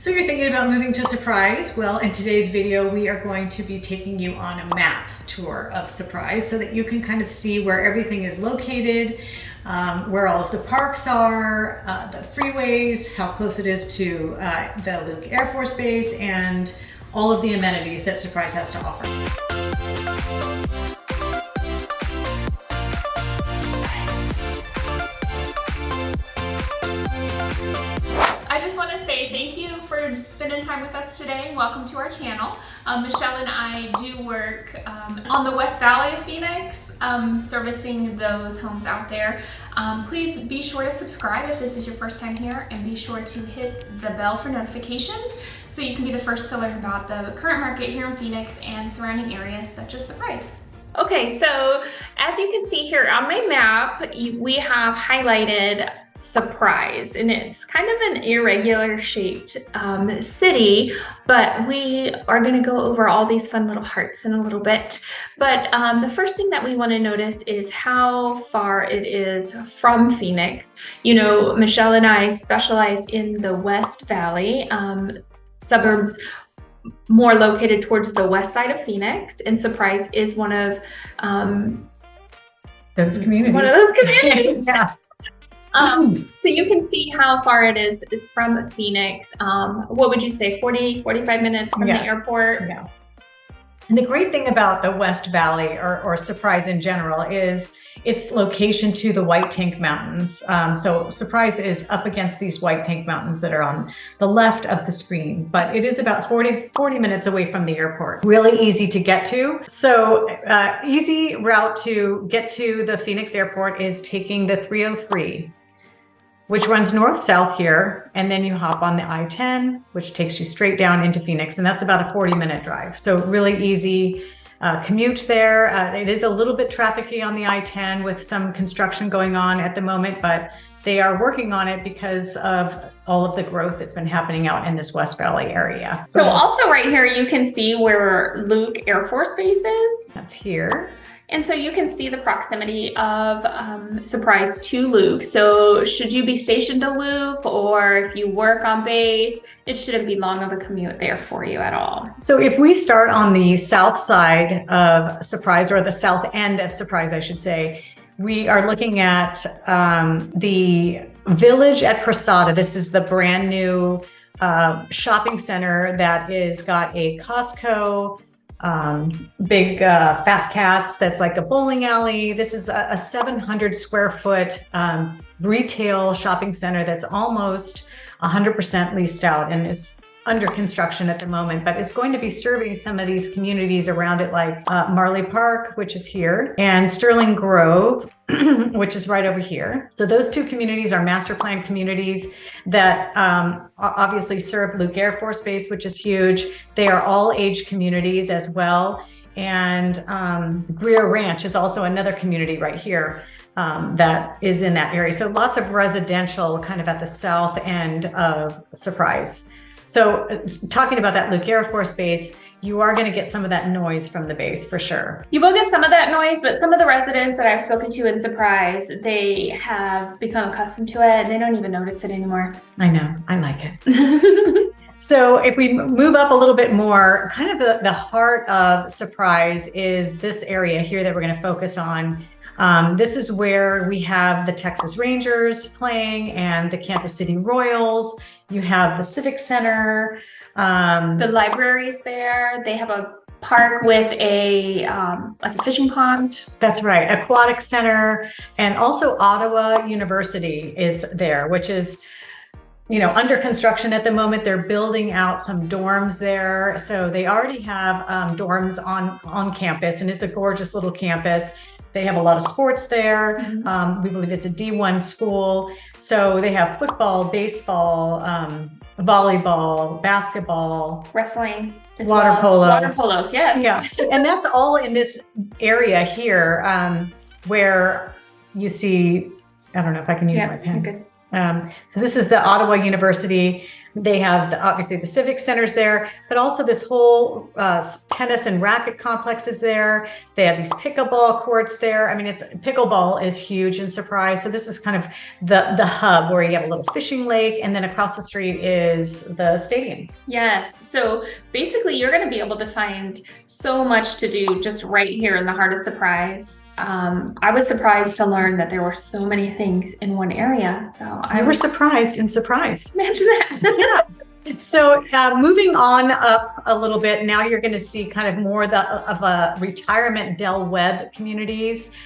So you're thinking about moving to Surprise? Well, in today's video, we are going to be taking you on a map tour of Surprise so that you can kind of see where everything is located, where all of the parks are, the freeways, how close it is to the Luke Air Force Base, and all of the amenities that Surprise has to offer. I just want to say thank you for spending time with us today. Welcome to our channel. Michelle and I do work on the West Valley of Phoenix, servicing those homes out there. Please be sure to subscribe if this is your first time here, and be sure to hit the bell for notifications so you can be the first to learn about the current market here in Phoenix and surrounding areas such as Surprise. Okay, so as you can see here on my map, we have highlighted Surprise, and it's kind of an irregular shaped city, but we are going to go over all these fun little hearts in a little bit. But the first thing that we want to notice is how far it is from Phoenix. You know, Michelle and I specialize in the West Valley, suburbs more located towards the west side of Phoenix, and Surprise is one of those communities. Yeah. So you can see how far it is from Phoenix. What would you say, 45 minutes from the airport? Yeah. And the great thing about the West Valley or Surprise in general is its location to the White Tank Mountains. So Surprise is up against these White Tank Mountains that are on the left of the screen, but it is about 40 minutes away from the airport. Really easy to get to. So easy route to get to the Phoenix airport is taking the 303, which runs north-south here, and then you hop on the I-10, which takes you straight down into Phoenix, and that's about a 40-minute drive. So really easy commute there. It is a little bit trafficy on the I-10 with some construction going on at the moment, but they are working on it because of all of the growth that's been happening out in this West Valley area. So also right here, you can see where Luke Air Force Base is. That's here. And so you can see the proximity of Surprise to Luke. So should you be stationed to Luke, or if you work on base, it shouldn't be long of a commute there for you at all. So if we start on the south side of Surprise, or the south end of Surprise, I should say, we are looking at the Village at Prasada. This is the brand new shopping center that is got a Costco, big Fat Cats, that's like a bowling alley. This is a 700 square foot retail shopping center that's almost 100% leased out and is under construction at the moment, but it's going to be serving some of these communities around it, like Marley Park, which is here, and Sterling Grove, which is right over here. So those two communities are master plan communities that obviously serve Luke Air Force Base, which is huge. They are all age communities as well. And Greer Ranch is also another community right here that is in that area. So lots of residential kind of at the south end of Surprise. So talking about that Luke Air Force Base, you are going to get some of that noise from the base for sure. You will get some of that noise, but some of the residents that I've spoken to in Surprise, they have become accustomed to it and they don't even notice it anymore. I know, I like it. So if we move up a little bit more, kind of the heart of Surprise is this area here that we're going to focus on. This is where we have the Texas Rangers playing and the Kansas City Royals. You have the Civic Center. The library's there. They have a park with a like a fishing pond. That's right, aquatic center, and also Ottawa University is there, which is, you know, under construction at the moment. They're building out some dorms there, so they already have dorms on campus, and it's a gorgeous little campus. They have a lot of sports there. We believe it's a D1 school. So they have football, baseball, volleyball, basketball, wrestling, water polo. Water polo, yes. Yeah, and that's all in this area here where you see, I don't know if I can use my pen. Good. So this is the Ottawa University. They have obviously the civic centers there, but also this whole tennis and racket complex is there. They have these pickleball courts there. I mean, pickleball is huge in Surprise. So this is kind of the hub where you have a little fishing lake, and then across the street is the stadium. Yes. So basically you're going to be able to find so much to do just right here in the heart of Surprise. I was surprised to learn that there were so many things in one area. So I was surprised in Surprise. Imagine that. Yeah. So moving on up a little bit, now you're going to see kind of more of a retirement Del Webb communities.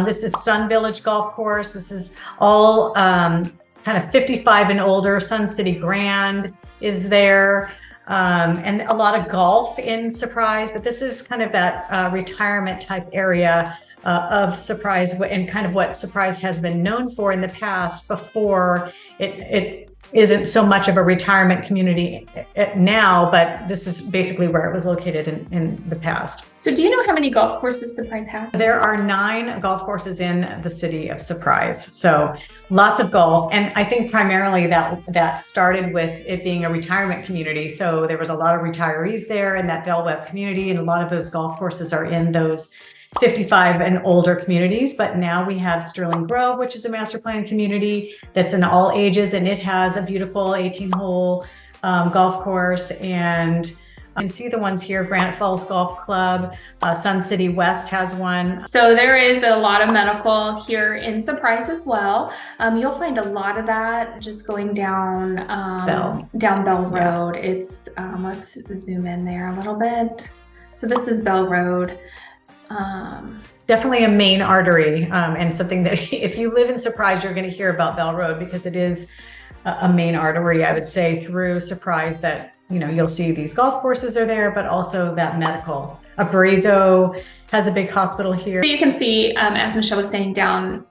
This is Sun Village Golf Course. This is all kind of 55 and older. Sun City Grand is there. And a lot of golf in Surprise, but this is kind of that retirement type area of Surprise, and kind of what Surprise has been known for in the past before it isn't so much of a retirement community now, but this is basically where it was located in the past. So do you know how many golf courses Surprise has? There are 9 golf courses in the city of Surprise. So lots of golf. And I think primarily that started with it being a retirement community. So there was a lot of retirees there in that Del Webb community, and a lot of those golf courses are in those 55 and older communities. But now we have Sterling Grove, which is a master plan community that's in all ages, and it has a beautiful 18-hole golf course. And you can see the ones here: Granite Falls Golf Club, Sun City West has one. So there is a lot of medical here in Surprise as well. You'll find a lot of that just going down Bell Road. Yeah. It's let's zoom in there a little bit. So this is Bell Road. Definitely a main artery, and something that if you live in Surprise, you're going to hear about Bell Road, because it is a main artery, I would say, through Surprise, that, you know, you'll see these golf courses are there, but also that medical. Abrazo has a big hospital here. So you can see, as Michelle was saying, down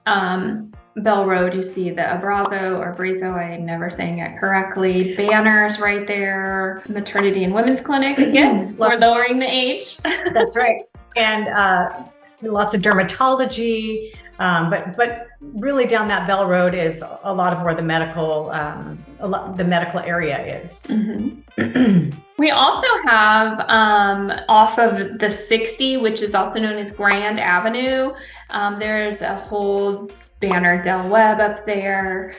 Bell Road, you see the Abrazo, I'm never saying it correctly, banners right there, maternity and women's clinic, again, we're lowering the age. That's right. And lots of dermatology, but really down that Bell Road is a lot of where the medical area is. Mm-hmm. We also have off of the 60, which is also known as Grand Avenue, there's a whole banner Del Webb up there.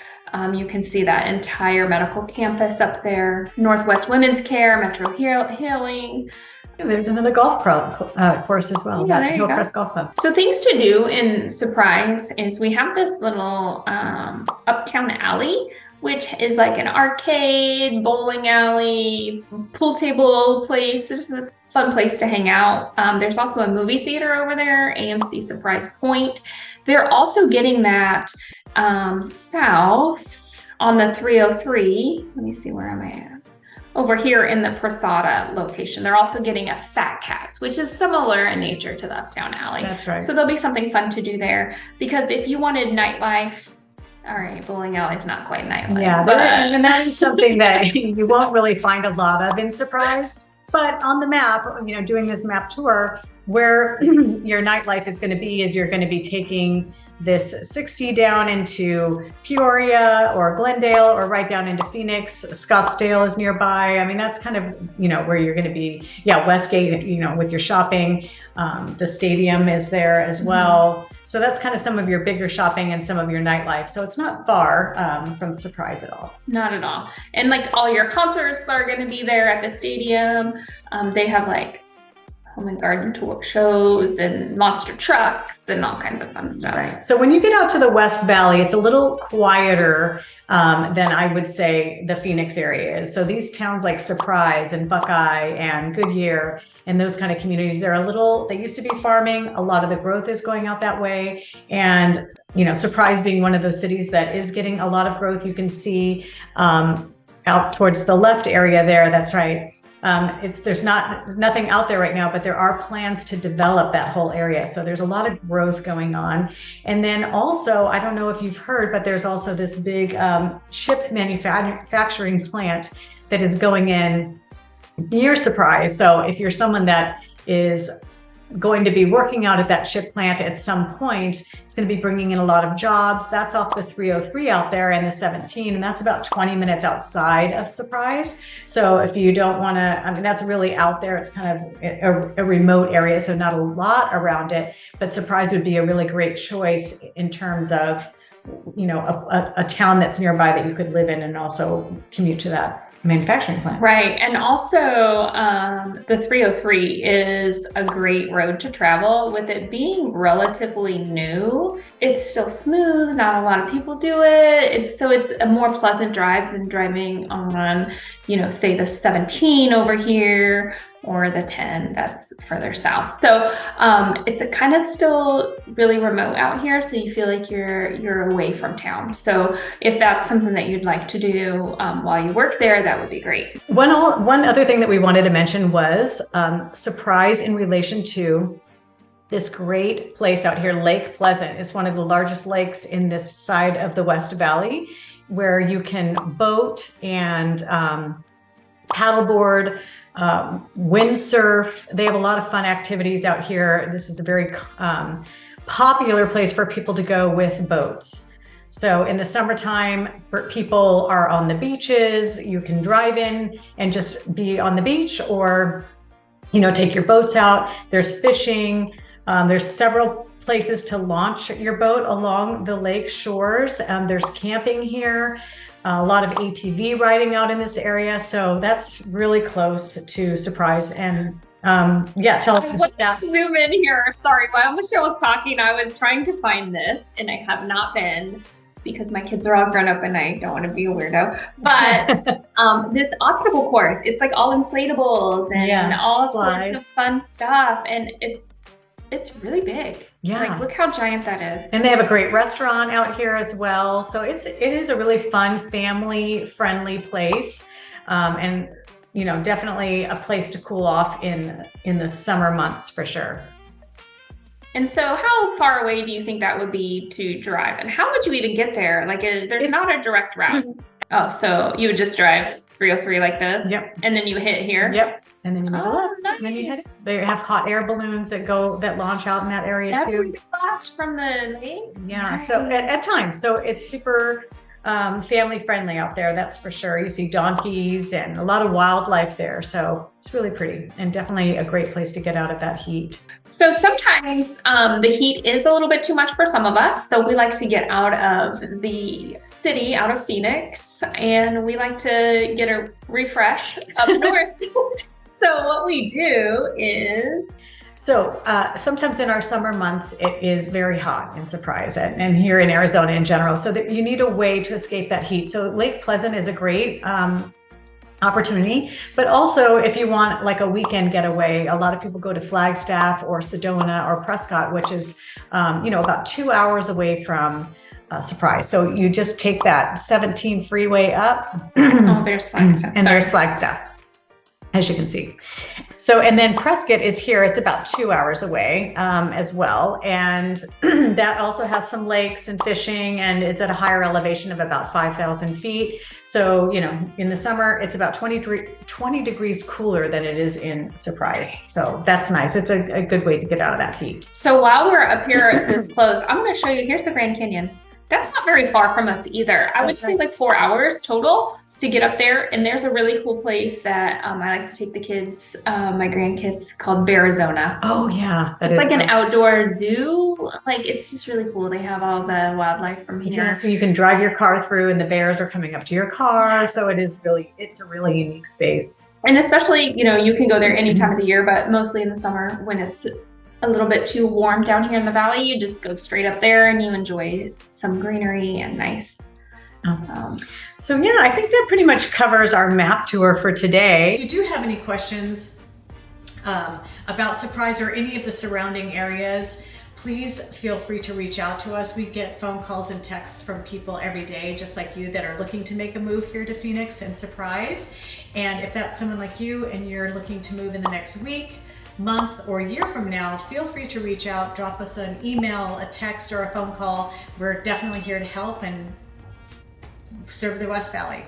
You can see that entire medical campus up there. Northwest Women's Care, Metro Healing. There's another golf course as well. Yeah, there you go. Hillcrest Golf Club. So things to do in Surprise is we have this little uptown alley, which is like an arcade, bowling alley, pool table place. It's a fun place to hang out. There's also a movie theater over there, AMC Surprise Point. They're also getting that south on the 303. Let me see, where am I at? Over here in the Prasada location. They're also getting a Fat Cats, which is similar in nature to the Uptown Alley. That's right. So there'll be something fun to do there, because if you wanted nightlife, all right, bowling alley is not quite nightlife. Yeah, but and that is something that you won't really find a lot of in Surprise. But on the map, you know, doing this map tour, where your nightlife is going to be is you're going to be taking this 60 down into Peoria or Glendale, or right down into Phoenix. Scottsdale is nearby. I mean, that's kind of, you know, where you're going to be. Yeah, Westgate, you know, with your shopping. The stadium is there as well. So that's kind of some of your bigger shopping and some of your nightlife. So it's not far from Surprise at all. Not at all. And like all your concerts are going to be there at the stadium. They have like home and garden tour shows and monster trucks and all kinds of fun stuff. Right. So when you get out to the West Valley, it's a little quieter than I would say the Phoenix area is. So these towns like Surprise and Buckeye and Goodyear and those kind of communities, they used to be farming. A lot of the growth is going out that way. And, you know, Surprise being one of those cities that is getting a lot of growth, you can see out towards the left area there. That's right. There's nothing out there right now, but there are plans to develop that whole area. So there's a lot of growth going on. And then also, I don't know if you've heard, but there's also this big chip manufacturing plant that is going in near Surprise. So if you're someone that is going to be working out at that chip plant at some point. It's going to be bringing in a lot of jobs. That's off the 303 out there and the 17, and that's about 20 minutes outside of Surprise. So if you don't want to, I mean, that's really out there. It's kind of a remote area, so not a lot around it, but Surprise would be a really great choice in terms of, you know, a town that's nearby that you could live in and also commute to that manufacturing plant. Right. And also the 303 is a great road to travel. With it being relatively new, it's still smooth. Not a lot of people do it. It's a more pleasant drive than driving on, you know, say the 17 over here or the 10 that's further south. So it's a kind of still really remote out here, so you feel like you're away from town. So if that's something that you'd like to do while you work there, that would be great. One other thing that we wanted to mention was Surprise in relation to this great place out here. Lake Pleasant is one of the largest lakes in this side of the West Valley, where you can boat and paddleboard, windsurf. They have a lot of fun activities out here. This is a very popular place for people to go with boats. So in the summertime, people are on the beaches. You can drive in and just be on the beach, or, you know, take your boats out. There's fishing. There's several places to launch your boat along the lake shores. There's camping here. A lot of ATV riding out in this area, so that's really close to Surprise. And yeah, tell us. Let's zoom in here. Sorry, while Michelle was talking, I was trying to find this, and I have not been, because my kids are all grown up and I don't want to be a weirdo. But this obstacle course, it's like all inflatables and all sorts of fun stuff, and it's really big. Yeah. Like, look how giant that is. And they have a great restaurant out here as well. So it is a really fun, family friendly place. And, you know, definitely a place to cool off in the summer months for sure. And so how far away do you think that would be to drive? And how would you even get there? Like, there's not a direct route. Oh, so you would just drive 303 like this? Yep. And then you hit here? Yep. And then you move left. Nice. And then you hit. They have hot air balloons that launch out in that area That's too. where you watch from the lake? Yeah. Nice. So at times, so it's super family friendly out there. That's for sure. You see donkeys and a lot of wildlife there. So it's really pretty and definitely a great place to get out of that heat. So sometimes the heat is a little bit too much for some of us. So we like to get out of the city, out of Phoenix, and we like to get a refresh up north. So what we do is... So sometimes in our summer months, it is very hot in Surprise and here in Arizona in general. So that you need a way to escape that heat. So Lake Pleasant is a great opportunity, but also if you want like a weekend getaway, a lot of people go to Flagstaff or Sedona or Prescott, which is, you know, about 2 hours away from Surprise. So you just take that 17 freeway up. Oh, there's Flagstaff. And there's Flagstaff, as you can see. So, and then Prescott is here. It's about 2 hours away as well. And that also has some lakes and fishing and is at a higher elevation of about 5,000 feet. So, you know, in the summer, it's about 20 degrees cooler than it is in Surprise. So that's nice. It's a good way to get out of that heat. So while we're up here this close, I'm going to show you, here's the Grand Canyon. That's not very far from us either. I would say like 4 hours total to get up there. And there's a really cool place that I like to take the kids, my grandkids, called Bearizona. Oh yeah. It's like an outdoor zoo. Like, it's just really cool. They have all the wildlife from here. Yeah, so you can drive your car through and the bears are coming up to your car. So it's a really unique space. And especially, you know, you can go there any time of the year, but mostly in the summer when it's a little bit too warm down here in the valley, you just go straight up there and you enjoy some greenery and nice. So yeah, I think that pretty much covers our map tour for today. If you do have any questions about Surprise or any of the surrounding areas, please feel free to reach out to us. We get phone calls and texts from people every day, just like you, that are looking to make a move here to Phoenix and Surprise. And if that's someone like you and you're looking to move in the next week, month, or year from now, feel free to reach out, drop us an email, a text, or a phone call. We're definitely here to help and serve the West Valley.